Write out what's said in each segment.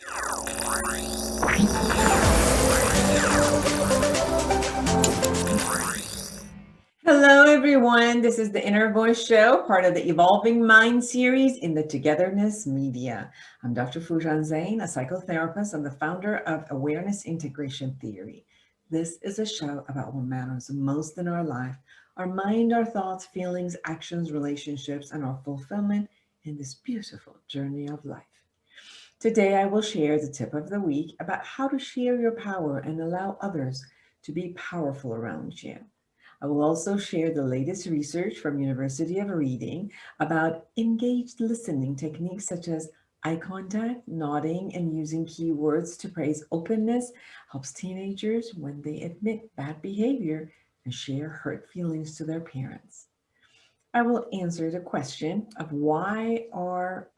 Hello, everyone. This is the Inner Voice Show, part of the Evolving Mind series in the Togetherness media. I'm Dr. Foojan Zeine, a psychotherapist and the founder of Awareness Integration Theory. This is a show about what matters most in our life, our mind, our thoughts, feelings, actions, relationships, and our fulfillment in this beautiful journey of life. Today, I will share the tip of the week about how to share your power and allow others to be powerful around you. I will also share the latest research from University of Reading about engaged listening techniques such as eye contact, nodding, and using keywords to praise openness helps teenagers when they admit bad behavior and share hurt feelings to their parents. I will answer the question of why are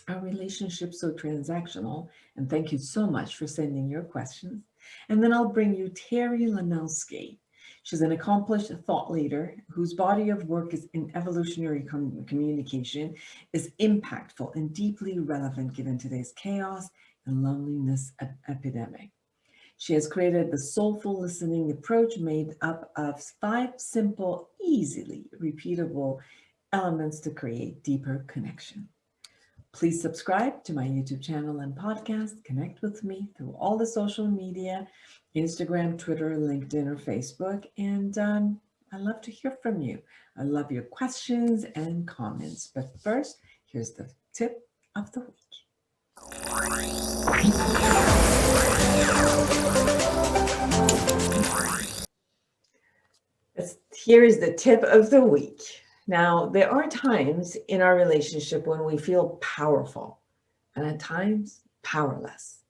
our relationships so transactional, and thank you so much for sending your questions. And then I'll bring you Terry Lanowski. She's an accomplished thought leader whose body of work is in evolutionary communication is impactful and deeply relevant given today's chaos and loneliness epidemic. She has created the Soulful Listening approach made up of 5 simple, easily repeatable elements to create deeper connection. Please subscribe to my YouTube channel and podcast. Connect with me through all the social media, Instagram, Twitter, LinkedIn, or Facebook. And I love to hear from you. I love your questions and comments. But first, here's the tip of the week. Here is the tip of the week. Now, there are times in our relationship when we feel powerful and at times powerless.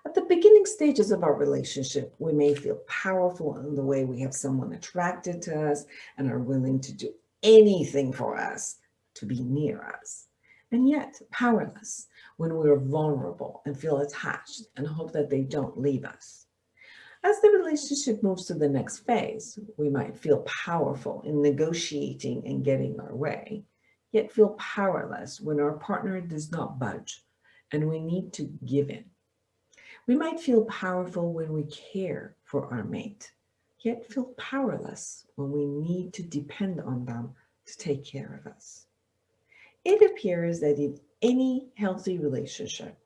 At the beginning stages of our relationship, we may feel powerful in the way we have someone attracted to us and are willing to do anything for us to be near us. And yet powerless when we're vulnerable and feel attached and hope that they don't leave us. As the relationship moves to the next phase, we might feel powerful in negotiating and getting our way, yet feel powerless when our partner does not budge and we need to give in. We might feel powerful when we care for our mate, yet feel powerless when we need to depend on them to take care of us. It appears that in any healthy relationship,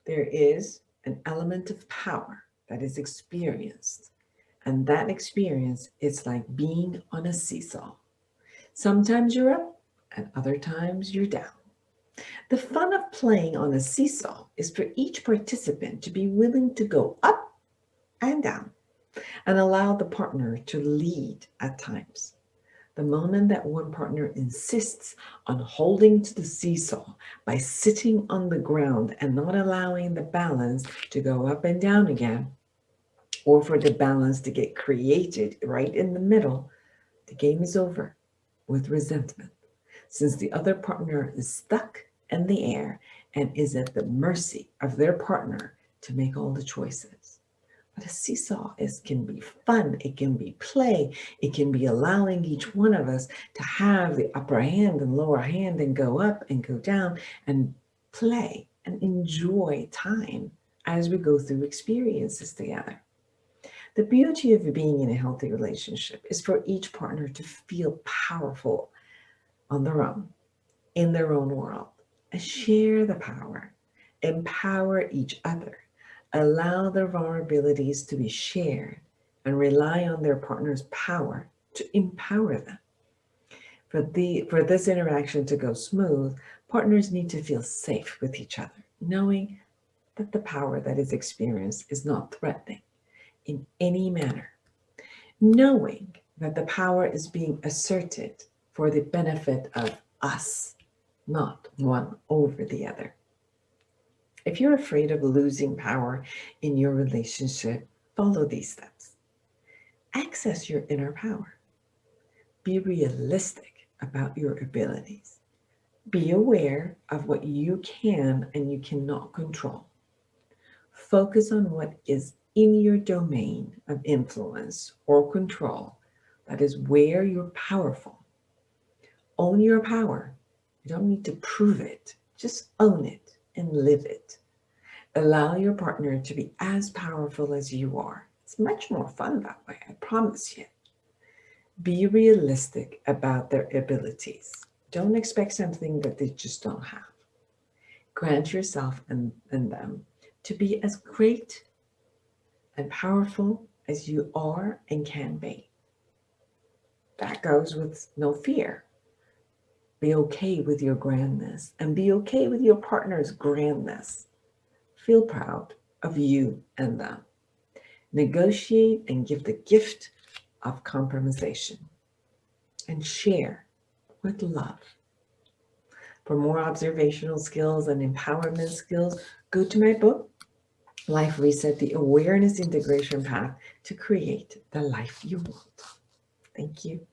there is an element of power that is experienced. And that experience is like being on a seesaw. Sometimes you're up and other times you're down. The fun of playing on a seesaw is for each participant to be willing to go up and down and allow the partner to lead at times. The moment that one partner insists on holding to the seesaw by sitting on the ground and not allowing the balance to go up and down again, or for the balance to get created right in the middle, the game is over with resentment, since the other partner is stuck in the air and is at the mercy of their partner to make all the choices. But a seesaw can be fun, it can be play, it can be allowing each one of us to have the upper hand and lower hand and go up and go down and play and enjoy time as we go through experiences together. The beauty of being in a healthy relationship is for each partner to feel powerful on their own, in their own world, and share the power, empower each other, allow their vulnerabilities to be shared, and rely on their partner's power to empower them. For this interaction to go smooth, partners need to feel safe with each other, knowing that the power that is experienced is not threatening in any manner, knowing that the power is being asserted for the benefit of us, not one over the other. If you're afraid of losing power in your relationship, follow these steps. Access your inner power. Be realistic about your abilities. Be aware of what you can and you cannot control. Focus on what is in your domain of influence or control. That is where you're powerful. Own your power. You don't need to prove it. Just own it and live it. Allow your partner to be as powerful as you are. It's much more fun that way, I promise you. Be realistic about their abilities. Don't expect something that they just don't have. Grant yourself and them to be as great and powerful as you are and can be. That goes with no fear. Be okay with your grandness and be okay with your partner's grandness. Feel proud of you and them. Negotiate and give the gift of compromisation and share with love. For more observational skills and empowerment skills, go to my book, Life Reset, the Awareness Integration Path to Create the Life You Want. Thank you.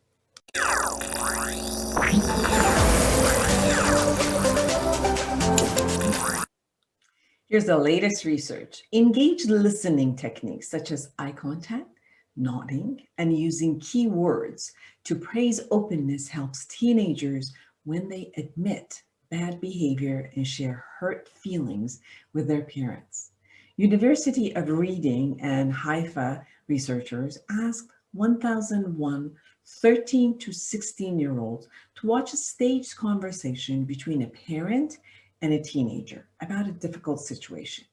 Here's the latest research. Engaged listening techniques such as eye contact, nodding, and using keywords to praise openness helps teenagers when they admit bad behavior and share hurt feelings with their parents. University of Reading and Haifa researchers asked 1,001 13 to 16-year-olds to watch a staged conversation between a parent and a teenager about a difficult situation,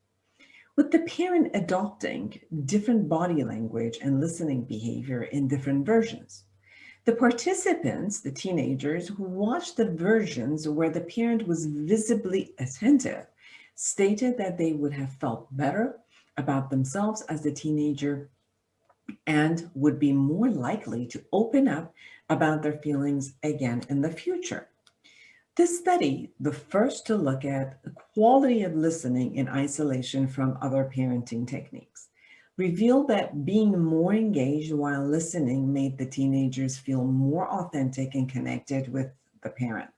with the parent adopting different body language and listening behavior in different versions. The participants, the teenagers who watched the versions where the parent was visibly attentive, stated that they would have felt better about themselves as the teenager and would be more likely to open up about their feelings again in the future. This study, the first to look at the quality of listening in isolation from other parenting techniques, revealed that being more engaged while listening made the teenagers feel more authentic and connected with the parent.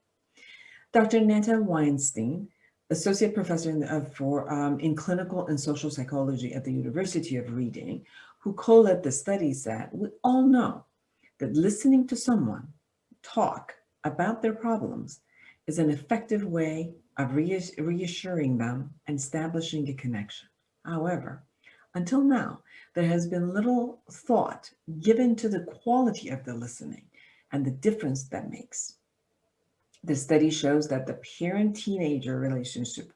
Dr. Netta Weinstein, associate professor in clinical and social psychology at the University of Reading, who co-led the study, said, "We all know that listening to someone talk about their problems is an effective way of reassuring them and establishing a connection. However, until now, there has been little thought given to the quality of the listening and the difference that makes. The study shows that the parent-teenager relationship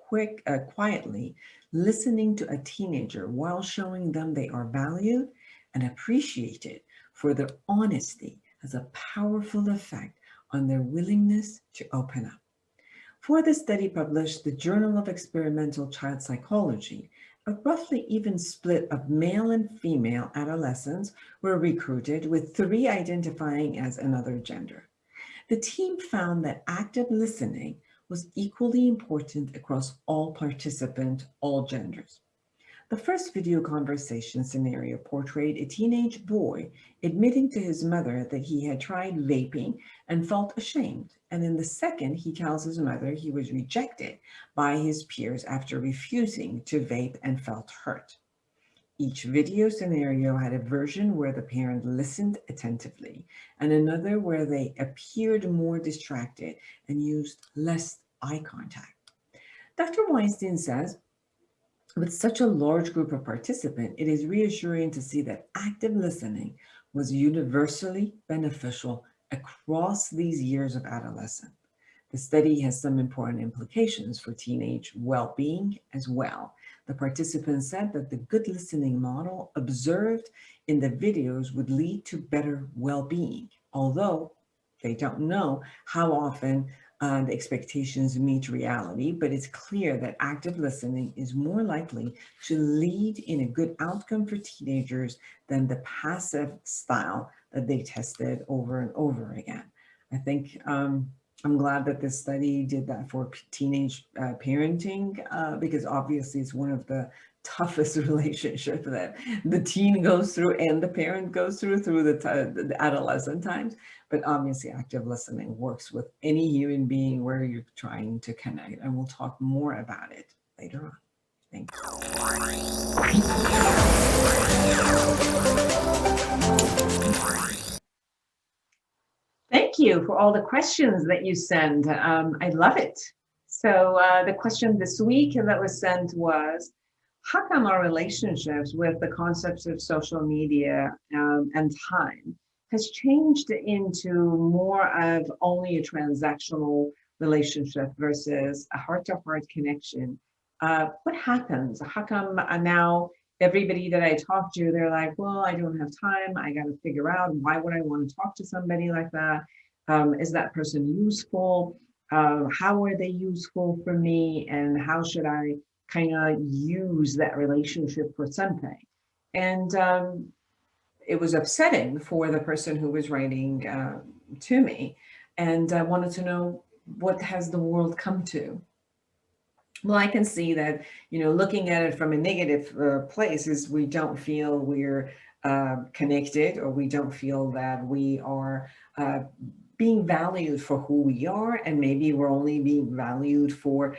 quietly listening to a teenager while showing them they are valued and appreciated for their honesty has a powerful effect on their willingness to open up. For the study published the Journal of Experimental Child Psychology, a roughly even split of male and female adolescents were recruited, with 3 identifying as another gender. The team found that active listening was equally important across all participants, all genders. The first video conversation scenario portrayed a teenage boy admitting to his mother that he had tried vaping and felt ashamed. And in the second, he tells his mother he was rejected by his peers after refusing to vape and felt hurt. Each video scenario had a version where the parent listened attentively and another where they appeared more distracted and used less eye contact. Dr. Weinstein says, with such a large group of participants, it is reassuring to see that active listening was universally beneficial across these years of adolescence. The study has some important implications for teenage well-being as well. The participants said that the good listening model observed in the videos would lead to better well-being, although they don't know how often the expectations meet reality, but it's clear that active listening is more likely to lead in a good outcome for teenagers than the passive style that they tested over and over again. I think I'm glad that this study did that for teenage parenting, because obviously it's one of the toughest relationships that the teen goes through and the parent goes through the adolescent times. But obviously active listening works with any human being where you're trying to connect. And we'll talk more about it later on. Thank you. Thank you for all the questions that you send. I love it. So the question this week that was sent was, how come our relationships with the concepts of social media and time has changed into more of only a transactional relationship versus a heart-to-heart connection? What happens? How come now everybody that I talk to, they're like, well, I don't have time. I got to figure out, why would I want to talk to somebody like that? Is that person useful? How are they useful for me, and how should I kind of use that relationship for something? And it was upsetting for the person who was writing to me, and I wanted to know, what has the world come to? Well, I can see that, looking at it from a negative place is we don't feel we're connected, or we don't feel that we are being valued for who we are, and maybe we're only being valued for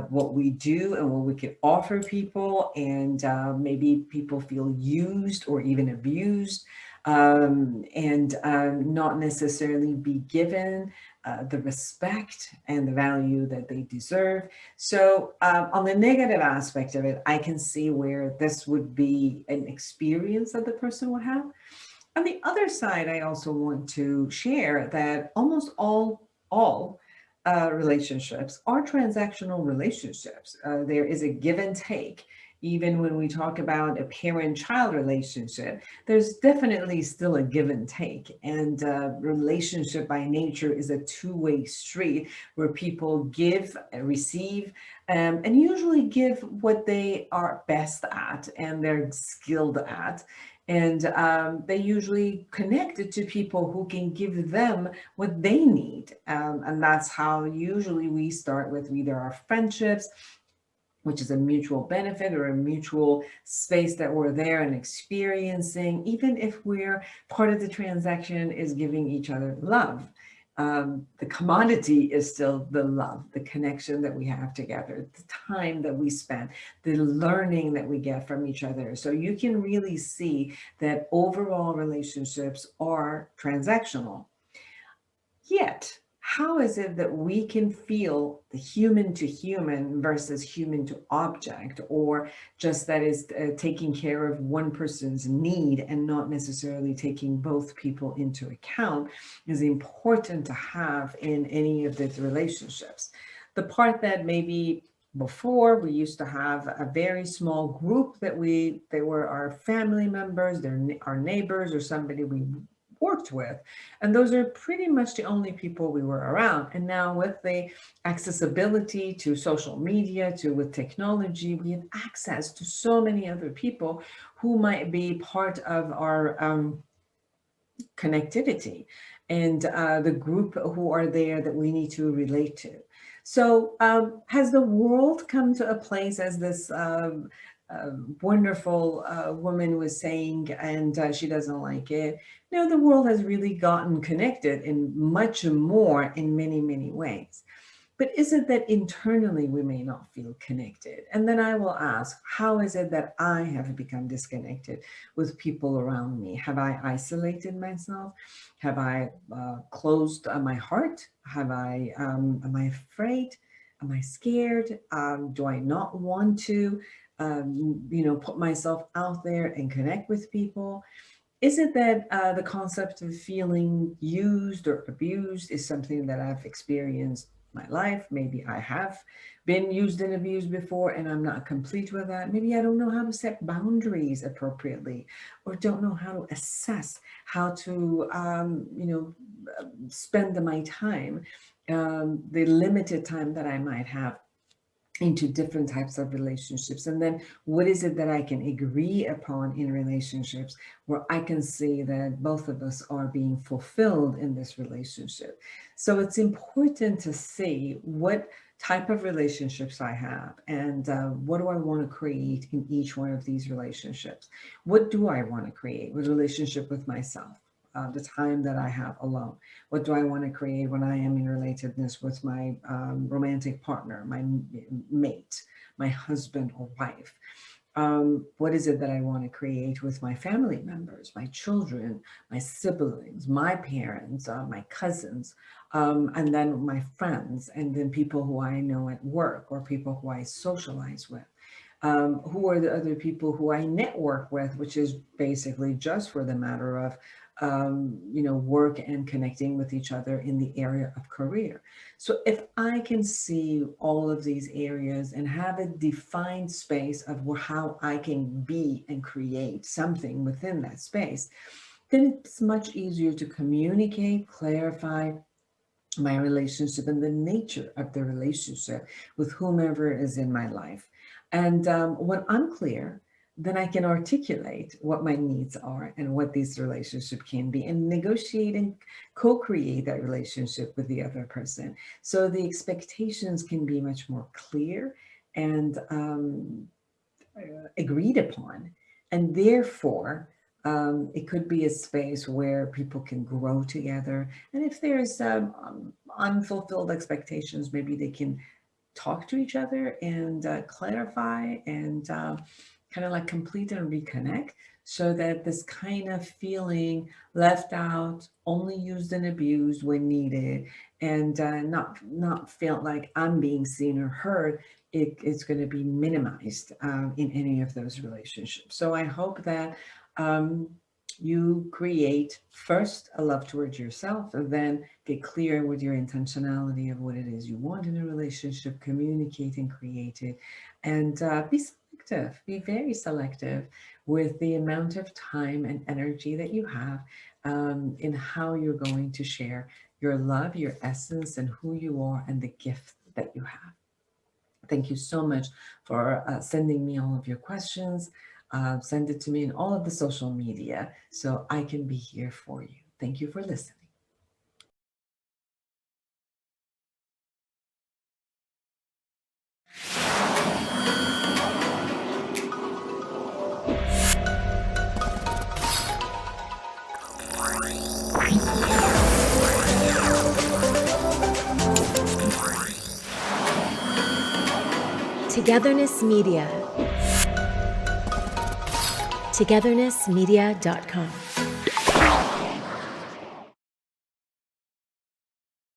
what we do and what we can offer people, and maybe people feel used or even abused, and not necessarily be given the respect and the value that they deserve. So on the negative aspect of it, I can see where this would be an experience that the person would have. On the other side, I also want to share that almost all relationships are transactional relationships. There is a give and take. Even when we talk about a parent-child relationship, there's definitely still a give and take. And relationship by nature is a two-way street where people give, receive, and usually give what they are best at and they're skilled at. And they usually connect it to people who can give them what they need. And that's how usually we start with either our friendships, which is a mutual benefit or a mutual space that we're there and experiencing, even if we're part of the transaction is giving each other love. The commodity is still the love, the connection that we have together, the time that we spend, the learning that we get from each other. So you can really see that overall relationships are transactional. Yet, how is it that we can feel the human to human versus human to object, or just that is taking care of one person's need and not necessarily taking both people into account, is important to have in any of these relationships. The part that maybe before we used to have a very small group that they were our family members, they're our neighbors, or somebody we worked with, and those are pretty much the only people we were around. And now with the accessibility to social media, with technology, we have access to so many other people who might be part of our connectivity, and the group who are there that we need to relate to. So has the world come to a place, as this wonderful woman was saying, and she doesn't like it? No, the world has really gotten connected in much more in many, many ways. But is it that internally we may not feel connected? And then I will ask, how is it that I have become disconnected with people around me? Have I isolated myself? Have I closed my heart? Am I afraid? Am I scared? Do I not want to, put myself out there and connect with people? Is it that the concept of feeling used or abused is something that I've experienced my life? Maybe I have been used and abused before and I'm not complete with that. Maybe I don't know how to set boundaries appropriately, or don't know how to assess how to, spend my time, the limited time that I might have, into different types of relationships. And then what is it that I can agree upon in relationships where I can see that both of us are being fulfilled in this relationship? So it's important to see what type of relationships I have, and what do I want to create in each one of these relationships? What do I want to create with a relationship with myself? The time that I have alone. What do I want to create when I am in relatedness with my romantic partner, my mate, my husband or wife? What is it that I want to create with my family members, my children, my siblings, my parents, my cousins? and then my friends, and then people who I know at work or people who I socialize with. Who are the other people who I network with, which is basically just for the matter of, work and connecting with each other in the area of career. So if I can see all of these areas and have a defined space of how I can be and create something within that space, then it's much easier to communicate, clarify my relationship and the nature of the relationship with whomever is in my life. And when I'm clear, then I can articulate what my needs are and what this relationship can be and negotiate and co-create that relationship with the other person. So the expectations can be much more clear and agreed upon. And therefore, it could be a space where people can grow together. And if there's unfulfilled expectations, maybe they can talk to each other and clarify and kind of like complete and reconnect, so that this kind of feeling left out, only used and abused when needed, and not felt like I'm being seen or heard, it's going to be minimized in any of those relationships. So I hope that um, you create first a love towards yourself, and then get clear with your intentionality of what it is you want in a relationship, communicate and create it, and be selective, be very selective with the amount of time and energy that you have in how you're going to share your love, your essence, and who you are, and the gift that you have. Thank you so much for sending me all of your questions. Send it to me in all of the social media so I can be here for you. Thank you for listening. Togetherness Media. Togethernessmedia.com.